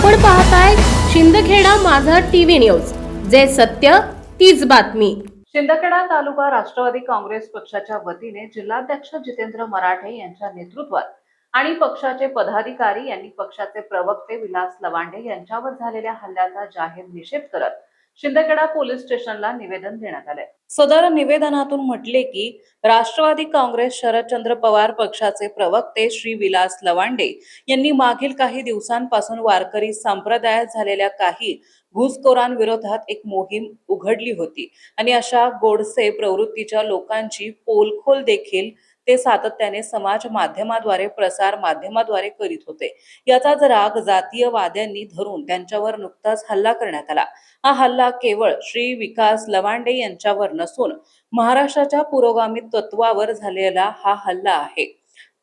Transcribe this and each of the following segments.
आपण पाहताय शिंदखेडा माझा टीव्ही न्यूज, जे सत्य तीच बातमी। शिंदखेडा तालुका राष्ट्रवादी काँग्रेस पक्षाच्या वतीने जिल्हाध्यक्ष जितेंद्र मराठे यांच्या नेतृत्वात आणि पक्षाचे पदाधिकारी यांनी पक्षाचे प्रवक्ते विलास लवांडे यांच्यावर झालेल्या हल्ल्याचा जाहीर निषेध करत शिंदखेडा पोलीस स्टेशनला निवेदन देण्यात आले। सदर निवेदनातून म्हटले की राष्ट्रवादी काँग्रेस शरदचंद्र पवार पक्षाचे प्रवक्ते श्री विलास लवांडे यांनी मागील काही दिवसांपासून वारकरी संप्रदायात झालेल्या काही घुसखोरांविरोधात एक मोहीम उघडली होती आणि अशा गोडसे प्रवृत्तीच्या लोकांची पोलखोल देखील ते सातत्याने समाज माध्यमाद्वारे प्रसार माध्यमाद्वारे करीत होते। याचाच राग जातीयवाद्यांनी धरून त्यांच्यावर नुकताच हल्ला करण्यात आला। हा हल्ला केवळ श्री विकास लवांडे यांच्यावर नसून महाराष्ट्राच्या पुरोगामी तत्वावर झालेला हा हल्ला आहे।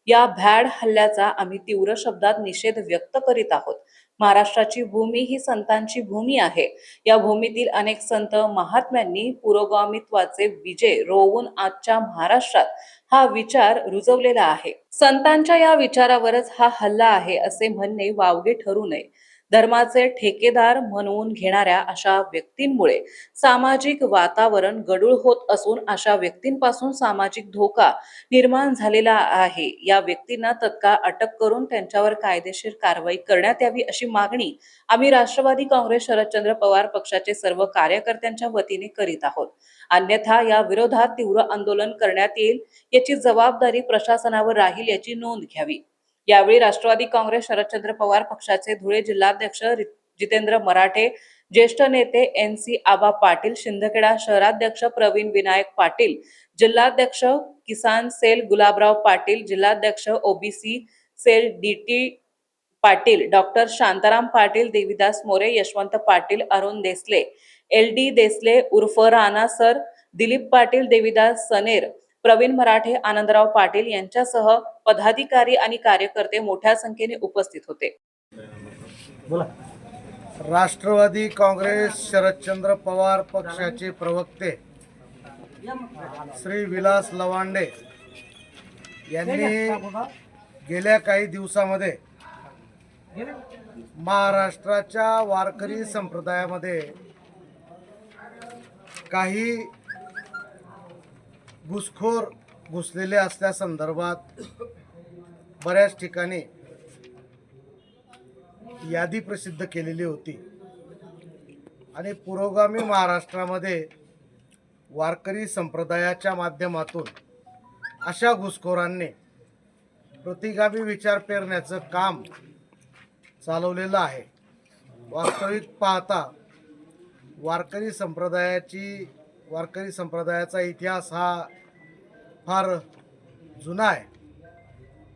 या भ्याड हल्ल्याचा आम्ही तीव्र शब्दात निषेध व्यक्त करीत आहोत। महाराष्ट्राची भूमी ही संतांची भूमी आहे। या भूमीतील अनेक संत महात्म्यांनी पुरोगामित्वाचे विजय रोवून आजच्या महाराष्ट्रात हा विचार रुजवलेला आहे। संतांच्या या विचारावरच हा हल्ला आहे असे म्हणणे वावगे ठरू नये। धर्माचे ठेकेदार म्हणवून घेणाऱ्या अशा व्यक्तींमुळे सामाजिक वातावरण गढूळ होत असून अशा व्यक्तींपासून सामाजिक धोका निर्माण झालेला आहे। या व्यक्तींना तत्काळ अटक करून त्यांच्यावर कायदेशीर कारवाई करण्यात यावी अशी मागणी आम्ही राष्ट्रवादी काँग्रेस शरदचंद्र पवार पक्षाचे सर्व कार्यकर्त्यांच्या वतीने करीत आहोत। अन्यथा या विरोधात तीव्र आंदोलन करण्यात येईल। याची जबाबदारी प्रशासनावर राहील याची नोंद घ्यावी। यावेळी राष्ट्रवादी काँग्रेस शरदचंद्र पवार पक्षाचे धुळे जिल्हाध्यक्ष जितेंद्र मराठे, ज्येष्ठ नेते NC आबा पाटील, शिंदखेडा शहराध्यक्ष प्रवीण विनायक पाटील, जिल्हाध्यक्ष किसान सेल गुलाबराव पाटील, जिल्हाध्यक्ष OBC cell DT Patil, doctor Shantaram Patil, Devidas More, Yashwant Patil, Arun Desale, LD Desale उर्फ राणा सर, दिलीप पाटील, देवीदास सनेर, प्रवीण मराठे, आनंदराव पाटील यांच्यासह पदाधिकारी आणि कार्यकर्ते मोठ्या संख्येने उपस्थित होते। राष्ट्रवादी काँग्रेस शरदचंद्र पवार पक्षाचे प्रवक्ते श्री विलास लवांडे यांनी गेल्या काही दिवसामध्ये महाराष्ट्राच्या वारकरी संप्रदायामध्ये काही घुसखोर घुसलेले असल्या संदर्भात बऱ्याच ठिकाणी यादी प्रसिद्ध केलेली होती आणि पुरोगामी महाराष्ट्रामध्ये वारकरी संप्रदायाच्या माध्यमातून अशा घुसखोरांनी प्रतिगामी विचार पेरण्याचं काम चालवलेलं आहे। वास्तविक पाहता वारकरी संप्रदायाचा इतिहास हा फार जुना आहे।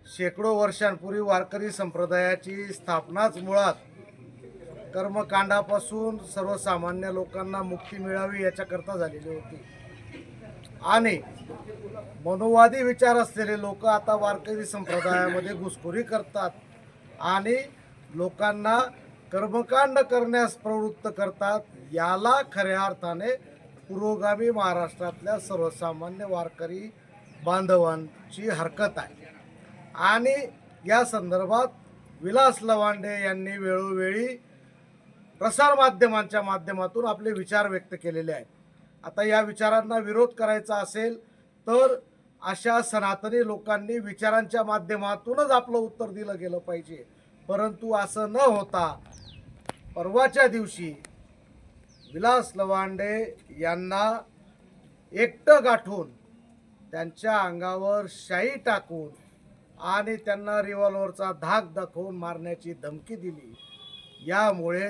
शेकडो वर्षांपूर्वी वारकरी संप्रदायाची स्थापनाच मुळात कर्मकांडापासून सर्वसामान्य लोकांना मुक्ती मिळावी याच्याकरता झालेली होती आणि मनोवादी विचार असलेले लोक आता वारकरी संप्रदायामध्ये घुसखोरी करतात आणि लोकांना कर्मकांड करण्यास प्रवृत्त करतात। याला खऱ्या अर्थाने पुरोगामी महाराष्ट्रातल्या सर्वसामान्य वारकरी बांधवांची हरकत आहे आणि या संदर्भात विलास लवांडे यांनी वेळोवेळी प्रसारमाध्यमांच्या माध्यमातून आपले विचार व्यक्त केलेले आहेत। आता या विचारांना विरोध करायचा असेल तर अशा सनातनी लोकांनी विचारांच्या माध्यमातूनच आपलं उत्तर दिलं गेलं पाहिजे, परंतु असं न होता परवाच्या दिवशी विलास लवांडे यांना एकटं गाठून त्यांच्या अंगावर शाई टाकून आणि त्यांना रिव्हॉल्वरचा धाक दाखवून मारण्याची धमकी दिली। यामुळे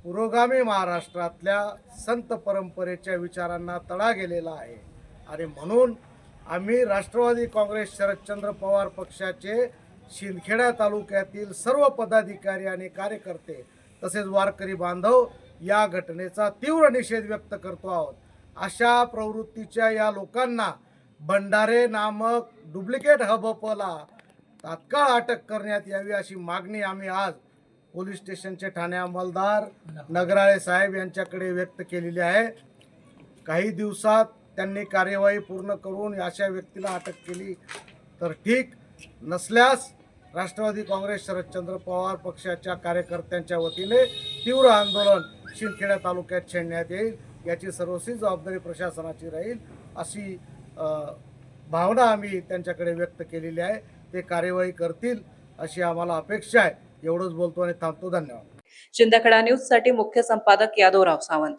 पुरोगामी महाराष्ट्रातल्या संत परंपरेच्या विचारांना तडा गेलेला आहे आणि म्हणून आम्ही राष्ट्रवादी काँग्रेस शरदचंद्र पवार पक्षाचे शिंदखेडा तालुक्यातील सर्व पदाधिकारी आणि कार्यकर्ते तसेच वारकरी बांधव या घटनेचा तीव्र निषेध व्यक्त करतो आहोत। अशा प्रवृत्तीच्या या लोकांना भंडारे नामक डुप्लिकेट हबपला तात्काळ अटक करण्यात यावी अशी मागणी आम्ही आज पोलीस स्टेशनचे ठाणे अंमलदार नगराळे साहेब यांच्याकडे व्यक्त केलेली आहे। काही दिवसात त्यांनी कार्यवाही पूर्ण करून अशा व्यक्तीला अटक केली तर ठीक, नसल्यास राष्ट्रवादी काँग्रेस शरदचंद्र पवार पक्षाच्या कार्यकर्त्यांच्या वतीने तीव्र आंदोलन शिंदखेडा तालुक्यात छेडण्यात येईल, याची सर्वस्वी जबाबदारी प्रशासनाची राहील अशी भावना आम्ही त्यांच्याकडे व्यक्त केलेली आहे. ते कार्यवाही करतील अशी आम्हाला अपेक्षा आहे. एवढंच बोलतो आणि थांबतो. धन्यवाद. शिंदखेडा न्यूज साठी मुख्य संपादक यादवराव सावंत.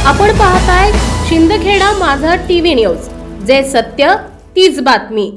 आपण पाहताय शिंदखेडा माझा टीव्ही न्यूज, जे सत्य तीच बातमी.